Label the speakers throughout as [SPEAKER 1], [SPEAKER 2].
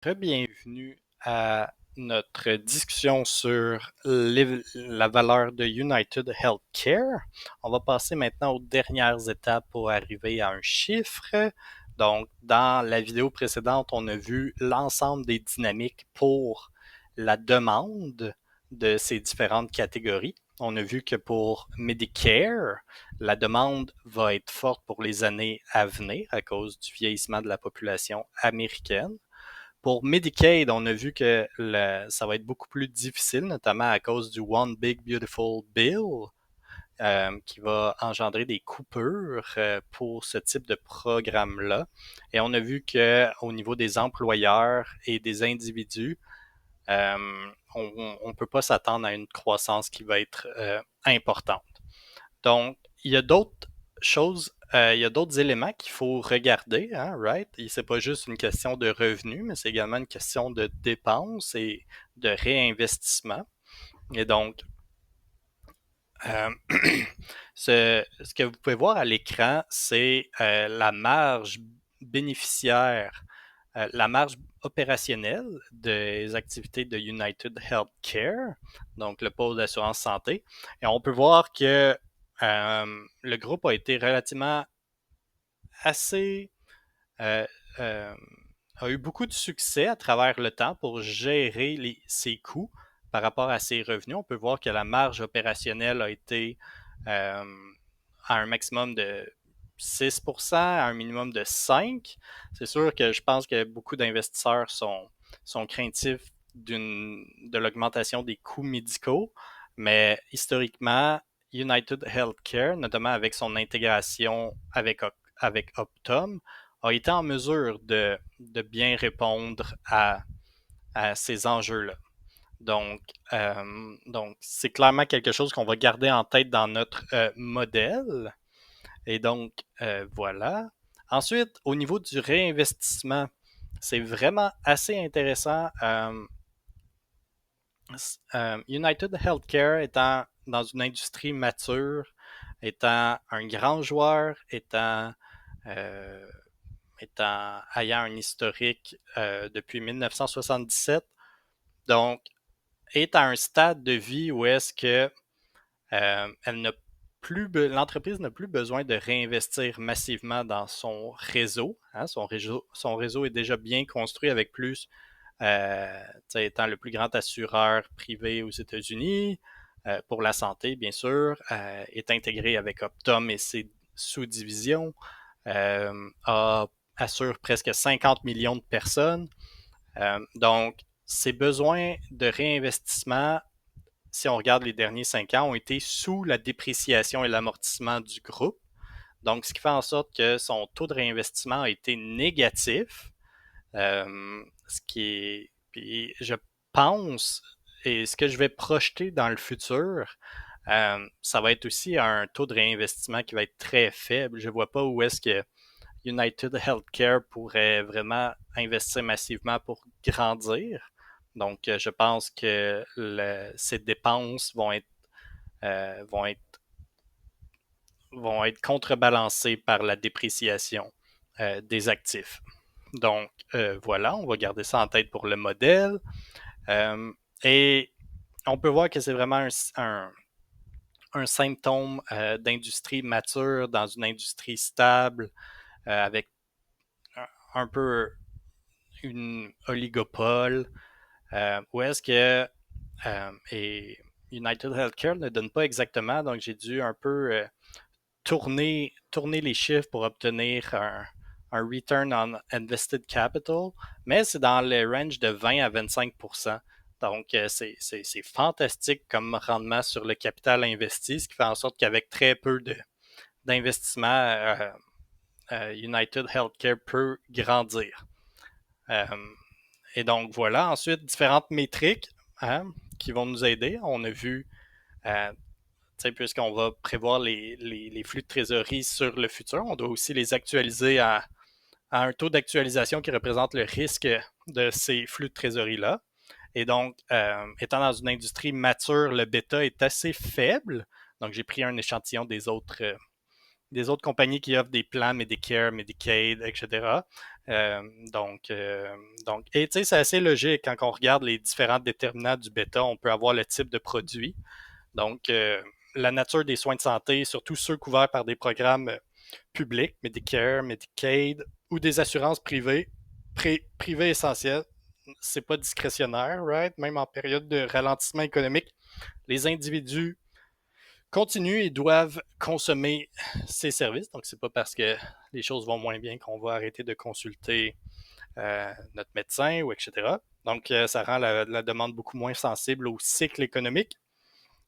[SPEAKER 1] Très bienvenue à notre discussion sur la valeur de United Healthcare. On va passer maintenant aux dernières étapes pour arriver à un chiffre. Donc, dans la vidéo précédente, on a vu l'ensemble des dynamiques pour la demande de ces différentes catégories. On a vu que pour Medicare, la demande va être forte pour les années à venir à cause du vieillissement de la population américaine. Pour Medicaid, on a vu que ça va être beaucoup plus difficile, notamment à cause du One Big Beautiful Bill, qui va engendrer des coupures pour ce type de programme-là. Et on a vu qu'au niveau des employeurs et des individus, on ne peut pas s'attendre à une croissance qui va être importante. Donc, il y a d'autres choses, il y a d'autres éléments qu'il faut regarder, hein, right? Et c'est pas juste une question de revenus, mais c'est également une question de dépenses et de réinvestissement. Et donc, euh, ce que vous pouvez voir à l'écran, c'est la marge bénéficiaire, la marge opérationnelle des activités de United Healthcare, donc le pôle d'assurance santé. Et on peut voir que le groupe a été relativement assez euh, euh, a eu beaucoup de succès à travers le temps pour gérer ses coûts par rapport à ses revenus. On peut voir que la marge opérationnelle a été euh, à un maximum de 6%, à un minimum de 5%. C'est sûr que je pense que beaucoup d'investisseurs sont craintifs de l'augmentation des coûts médicaux, mais historiquement, United Healthcare, notamment avec son intégration avec Optum, a été en mesure bien répondre à ces enjeux-là. Donc, c'est clairement quelque chose qu'on va garder en tête dans notre modèle. Et donc, voilà. Ensuite, au niveau du réinvestissement, c'est vraiment assez intéressant. United Healthcare étant dans une industrie mature, étant un grand joueur, euh, ayant un historique depuis 1977, donc est à un stade de vie où est-ce que elle n'a l'entreprise n'a plus besoin de réinvestir massivement dans son réseau. Hein, son réseau est déjà bien construit avec plus, étant le plus grand assureur privé aux États-Unis, pour la santé, bien sûr, est intégré avec Optum et ses sous-divisions, a, assure presque 50 millions de personnes. Donc, ses besoins de réinvestissement, si on regarde les derniers 5 ans, ont été sous la dépréciation et l'amortissement du groupe. Donc, ce qui fait en sorte que son taux de réinvestissement a été négatif. Ce qui est. Puis je pense, et ce que je vais projeter dans le futur, ça va être aussi un taux de réinvestissement qui va être très faible. Je ne vois pas où est-ce que United Healthcare pourrait vraiment investir massivement pour grandir. Donc, je pense que ces dépenses euh, vont être, vont être contrebalancées par la dépréciation des actifs. Donc, voilà, on va garder ça en tête pour le modèle. Et on peut voir que c'est vraiment un symptôme d'industrie mature dans une industrie stable avec un peu une oligopole, où est-ce que et United Healthcare ne donne pas exactement, donc j'ai dû un peu tourner les chiffres pour obtenir un return on invested capital, mais c'est dans le range de 20 à 25. Donc, c'est fantastique comme rendement sur le capital investi, ce qui fait en sorte qu'avec très peu d'investissement, United Healthcare peut grandir. Euh, et donc, voilà. Ensuite, différentes métriques, hein, qui vont nous aider. On a vu, euh, puisqu'on va prévoir les flux de trésorerie sur le futur, on doit aussi les actualiser à un taux d'actualisation qui représente le risque de ces flux de trésorerie-là. Et donc, étant dans une industrie mature, le bêta est assez faible. Donc, j'ai pris un échantillon des autres compagnies qui offrent des plans Medicare, Medicaid, etc. Euh, donc, euh, et tu sais, c'est assez logique quand on regarde les différents déterminants du bêta, on peut avoir le type de produit. Donc, la nature des soins de santé, surtout ceux couverts par des programmes publics, Medicare, Medicaid ou des assurances privées, privées essentielles, c'est pas discrétionnaire, right? Même en période de ralentissement économique, les individus continuent et doivent consommer ces services. Donc, c'est pas parce que les choses vont moins bien qu'on va arrêter de consulter notre médecin ou etc. Donc, ça rend la demande beaucoup moins sensible au cycle économique.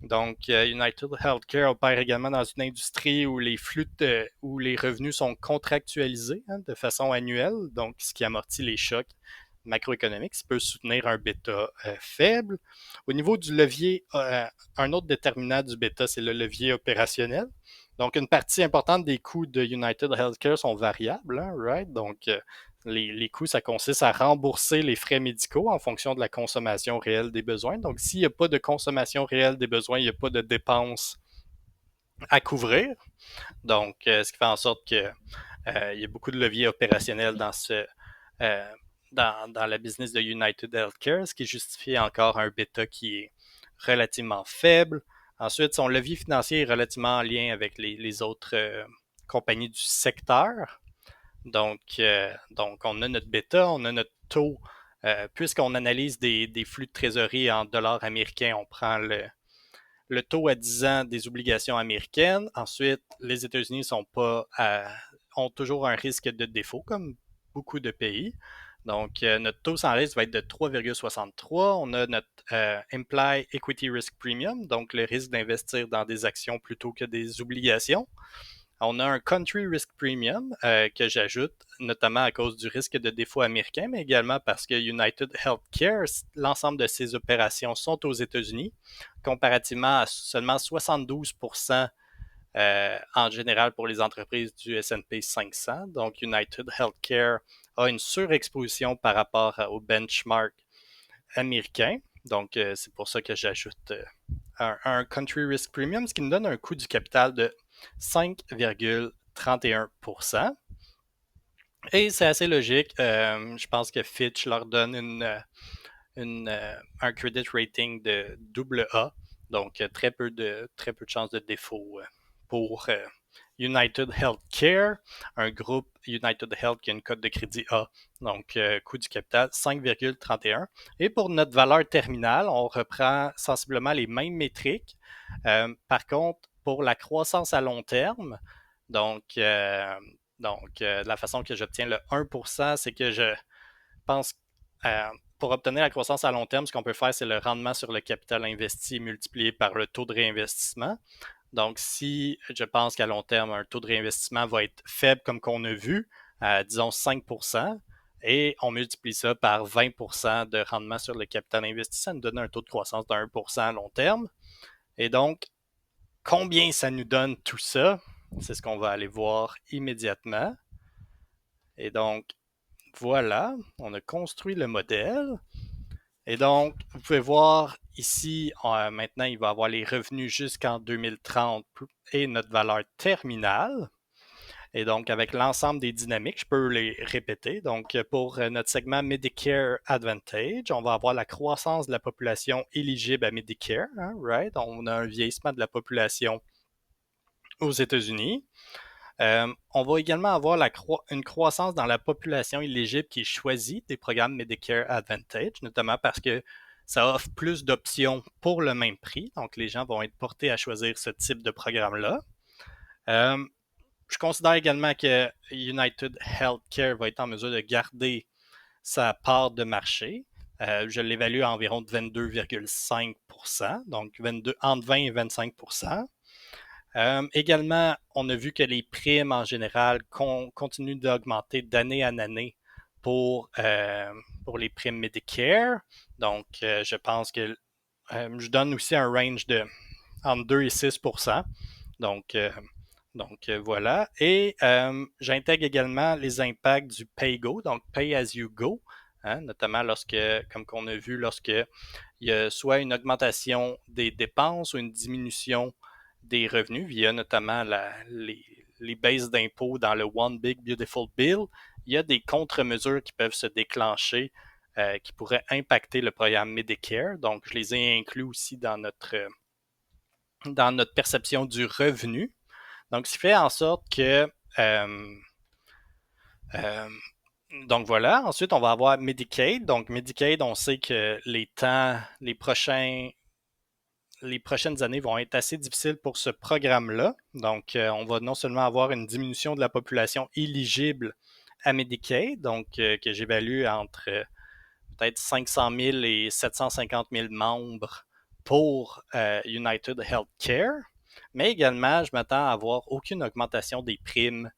[SPEAKER 1] Donc, United Healthcare opère également dans une industrie où les flux où les revenus sont contractualisés de façon annuelle, donc ce qui amortit les chocs macroéconomiques, ce qui peut soutenir un bêta faible. Au niveau du levier, un autre déterminant du bêta, c'est le levier opérationnel. Donc, une partie importante des coûts de United Healthcare sont variables, hein, right? Donc, les coûts, ça consiste à rembourser les frais médicaux en fonction de la consommation réelle des besoins. Donc, s'il n'y a pas de consommation réelle des besoins, il n'y a pas de dépenses à couvrir. Donc, ce qui fait en sorte que il y a beaucoup de leviers opérationnels euh, dans la business de United Healthcare, ce qui justifie encore un bêta qui est relativement faible. Ensuite, son levier financier est relativement en lien avec les autres compagnies du secteur. Donc, on a notre bêta, on a notre taux. Puisqu'on analyse des flux de trésorerie en dollars américains, on prend le taux à 10 ans des obligations américaines. Ensuite, les États-Unis ont toujours un risque de défaut, comme beaucoup de pays. Donc, notre taux sans risque va être de 3,63. On a notre Imply Equity Risk Premium, donc le risque d'investir dans des actions plutôt que des obligations. On a un Country Risk Premium que j'ajoute, notamment à cause du risque de défaut américain, mais également parce que United Healthcare, l'ensemble de ses opérations sont aux États-Unis, comparativement à seulement 72% en général pour les entreprises du S&P 500. Donc, United Healthcare a une surexposition par rapport au benchmark américain. Donc, c'est pour ça que j'ajoute un Country Risk Premium, ce qui nous donne un coût du capital de 5,31%. Et c'est assez logique. Je pense que Fitch leur donne un credit rating de AA. Donc, très peu de chances de défaut pour United Healthcare, un groupe United Health qui a une cote de crédit A, donc coût du capital 5,31. Et pour notre valeur terminale, on reprend sensiblement les mêmes métriques. Par contre, pour la croissance à long terme, donc, la façon que j'obtiens le 1%, c'est que je pense pour obtenir la croissance à long terme, ce qu'on peut faire, c'est le rendement sur le capital investi multiplié par le taux de réinvestissement. Donc, si je pense qu'à long terme, un taux de réinvestissement va être faible, comme qu'on a vu, disons 5%, et on multiplie ça par 20% de rendement sur le capital investi, ça nous donne un taux de croissance de 1% à long terme. Et donc, combien ça nous donne tout ça? C'est ce qu'on va aller voir immédiatement. Et donc, voilà, on a construit le modèle. Et donc, vous pouvez voir ici, maintenant, il va avoir les revenus jusqu'en 2030 et notre valeur terminale. Et donc, avec l'ensemble des dynamiques, je peux les répéter. Donc, pour notre segment Medicare Advantage, on va avoir la croissance de la population éligible à Medicare, hein, right? On a un vieillissement de la population aux États-Unis. On va également avoir une croissance dans la population éligible qui choisit des programmes Medicare Advantage, notamment parce que ça offre plus d'options pour le même prix. Donc, les gens vont être portés à choisir ce type de programme-là. Je considère également que United Healthcare va être en mesure de garder sa part de marché. Je l'évalue à environ de 22,5%, donc entre 20 et 25%. Également, on a vu que les primes en général continuent d'augmenter d'année en année pour les primes Medicare. Donc, je pense que je donne aussi un range de entre 2 et 6%. Donc, voilà. Et j'intègre également les impacts du PayGo, donc Pay as you go, hein, notamment comme on a vu, lorsque il y a soit une augmentation des dépenses ou une diminution des revenus via notamment les bases d'impôts dans le One Big Beautiful Bill, il y a des contre-mesures qui peuvent se déclencher qui pourraient impacter le programme Medicare. Donc, je les ai inclus aussi dans notre perception du revenu. Donc, ce qui fait en sorte que donc voilà. Ensuite, on va avoir Medicaid. Donc, Medicaid, on sait que les prochaines années vont être assez difficiles pour ce programme-là. Donc, on va non seulement avoir une diminution de la population éligible à Medicaid, donc que j'évalue entre peut-être 500 000 et 750 000 membres pour United Healthcare, mais également, je m'attends à avoir aucune augmentation des primes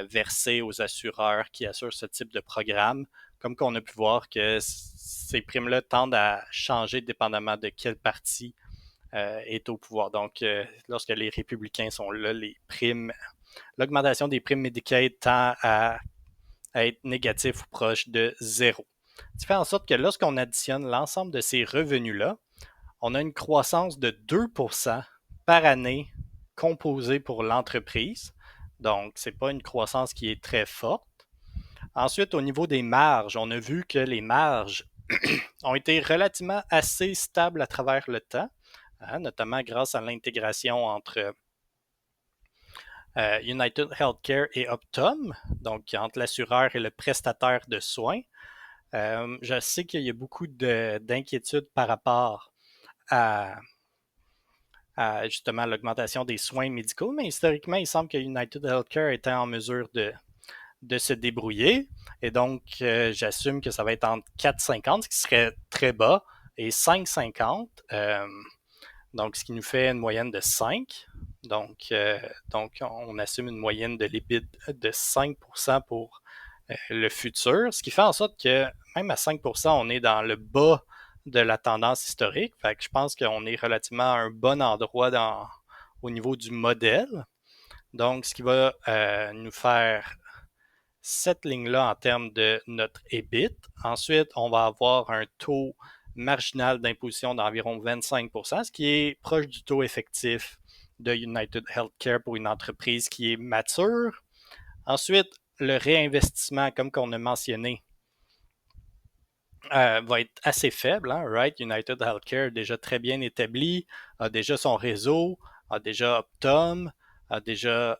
[SPEAKER 1] versées aux assureurs qui assurent ce type de programme, comme qu'on a pu voir que ces primes-là tendent à changer dépendamment de quel parti est au pouvoir. Donc, lorsque les républicains sont là, l'augmentation des primes Medicaid tend à être négatif ou proche de zéro. Ce qui fait en sorte que lorsqu'on additionne l'ensemble de ces revenus-là, on a une croissance de 2% par année composée pour l'entreprise. Donc, ce n'est pas une croissance qui est très forte. Ensuite, au niveau des marges, on a vu que les marges ont été relativement assez stables à travers le temps, notamment grâce à l'intégration entre United Healthcare et Optum, donc entre l'assureur et le prestataire de soins. Je sais qu'il y a beaucoup d'inquiétudes par rapport à justement l'augmentation des soins médicaux, mais historiquement, il semble que United Healthcare était en mesure de se débrouiller. Et donc, j'assume que ça va être entre 4,50, ce qui serait très bas, et 5,50, donc ce qui nous fait une moyenne de 5. Donc, on assume une moyenne de l'EBIT de 5% pour le futur, ce qui fait en sorte que même à 5%, on est dans le bas de la tendance historique. Fait que je pense qu'on est relativement à un bon endroit au niveau du modèle. Donc, ce qui va nous faire cette ligne-là en termes de notre EBIT. Ensuite, on va avoir un taux marginal d'imposition d'environ 25%, ce qui est proche du taux effectif de United Healthcare pour une entreprise qui est mature. Ensuite, le réinvestissement, comme qu'on a mentionné, va être assez faible. Right? United Healthcare, déjà très bien établi, a déjà son réseau, a déjà Optum, a déjà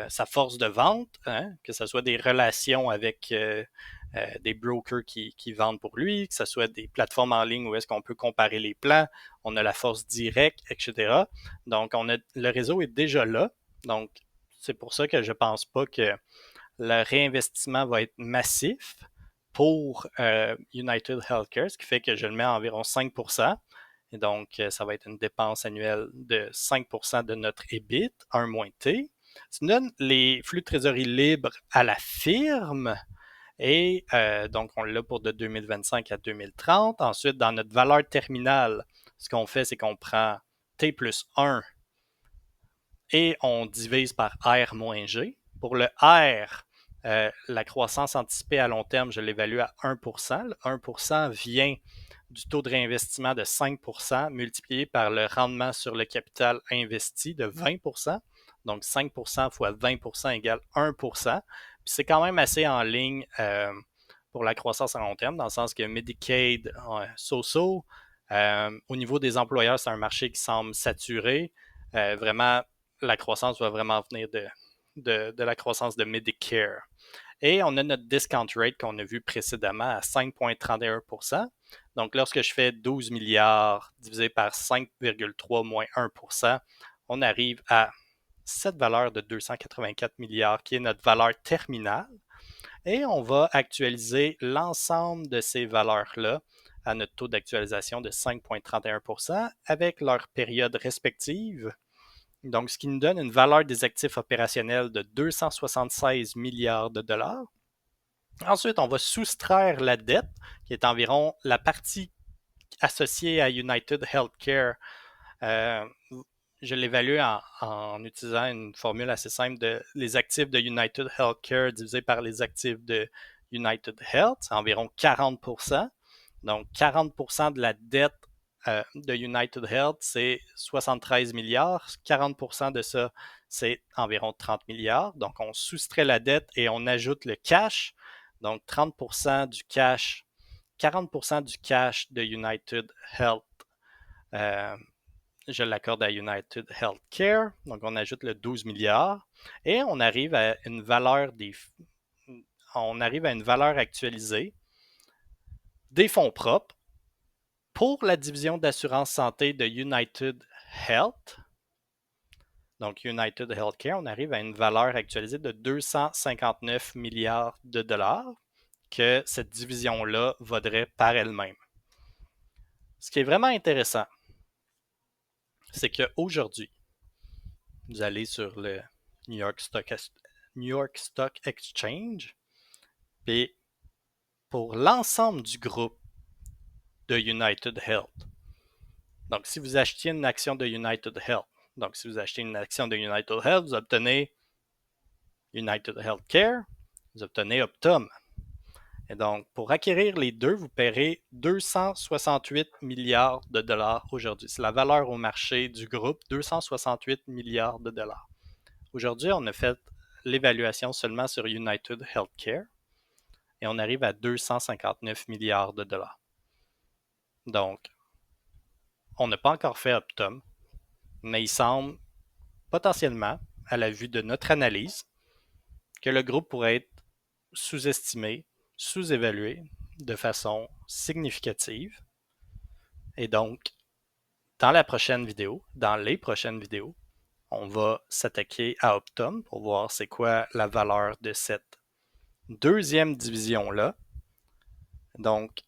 [SPEAKER 1] sa force de vente, que ce soit des relations avec des brokers qui vendent pour lui, que ce soit des plateformes en ligne où est-ce qu'on peut comparer les plans, on a la force directe, etc. Donc, le réseau est déjà là. Donc, c'est pour ça que je pense pas que le réinvestissement va être massif pour United Healthcare, ce qui fait que je le mets à environ 5%. Et donc, ça va être une dépense annuelle de 5% de notre EBIT, 1 moins T. Ça nous donne les flux de trésorerie libres à la firme. Et donc, on l'a pour de 2025 à 2030. Ensuite, dans notre valeur terminale, ce qu'on fait, c'est qu'on prend T plus 1 et on divise par R moins G. Pour le R, la croissance anticipée à long terme, je l'évalue à 1%. Le 1% vient du taux de réinvestissement de 5% multiplié par le rendement sur le capital investi de 20%. Donc 5% fois 20% égale 1%. Puis c'est quand même assez en ligne pour la croissance à long terme, dans le sens que Medicaid, so-so. Au niveau des employeurs, c'est un marché qui semble saturé. Vraiment, la croissance va vraiment venir de la croissance de Medicare. Et on a notre discount rate qu'on a vu précédemment à 5,31%. Donc, lorsque je fais 12 milliards divisé par 5,3 moins 1%, on arrive à cette valeur de 284 milliards qui est notre valeur terminale. Et on va actualiser l'ensemble de ces valeurs-là à notre taux d'actualisation de 5,31% avec leurs périodes respectives. Donc, ce qui nous donne une valeur des actifs opérationnels de 276 milliards de dollars. Ensuite, on va soustraire la dette, qui est environ la partie associée à United Healthcare. Je l'évalue en utilisant une formule assez simple de les actifs de United Healthcare divisé par les actifs de United Health, c'est environ 40%. Donc, 40% de la dette de United Health, c'est 73 milliards. 40% de ça, c'est environ 30 milliards. Donc, on soustrait la dette et on ajoute le cash. Donc, 30% du cash, 40% du cash de United Health, euh, je l'accorde à United Healthcare. Donc, on ajoute le 12 milliards et on arrive à une valeur actualisée des fonds propres pour la division d'assurance santé de United Health. Donc, United Healthcare, on arrive à une valeur actualisée de 259 milliards de dollars que cette division-là vaudrait par elle-même. Ce qui est vraiment intéressant, c'est qu'aujourd'hui, vous allez sur le New York Stock Exchange, et pour l'ensemble du groupe de United Health, donc si vous achetiez une action de United Health, vous obtenez United Healthcare, vous obtenez Optum. Et donc, pour acquérir les deux, vous paierez 268 milliards de dollars aujourd'hui. C'est la valeur au marché du groupe, 268 milliards de dollars. Aujourd'hui, on a fait l'évaluation seulement sur United Healthcare et on arrive à 259 milliards de dollars. Donc, on n'a pas encore fait Optum, mais il semble potentiellement, à la vue de notre analyse, que le groupe pourrait être sous-estimé, sous-évalué de façon significative. Et donc, dans les prochaines vidéos, on va s'attaquer à Optum pour voir c'est quoi la valeur de cette deuxième division-là. Donc,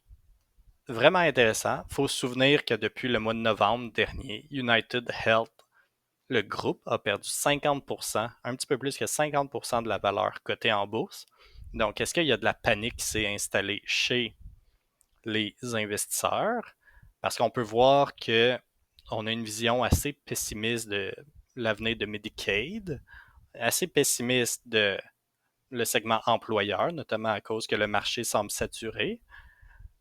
[SPEAKER 1] vraiment intéressant. Il faut se souvenir que depuis le mois de novembre dernier, United Health, le groupe, a perdu 50%, un petit peu plus que 50% de la valeur cotée en bourse. Donc, est-ce qu'il y a de la panique qui s'est installée chez les investisseurs? Parce qu'on peut voir qu'on a une vision assez pessimiste de l'avenir de Medicaid, assez pessimiste de le segment employeur, notamment à cause que le marché semble saturé.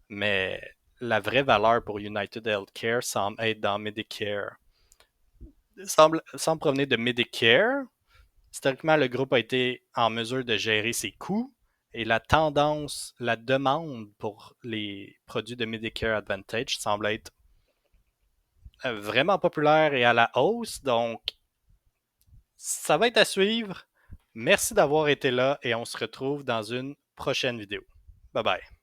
[SPEAKER 1] Mais la vraie valeur pour United Healthcare semble être dans Medicare. Semble provenir de Medicare. Historiquement, le groupe a été en mesure de gérer ses coûts et la tendance, la demande pour les produits de Medicare Advantage semble être vraiment populaire et à la hausse. Donc, ça va être à suivre. Merci d'avoir été là et on se retrouve dans une prochaine vidéo. Bye bye.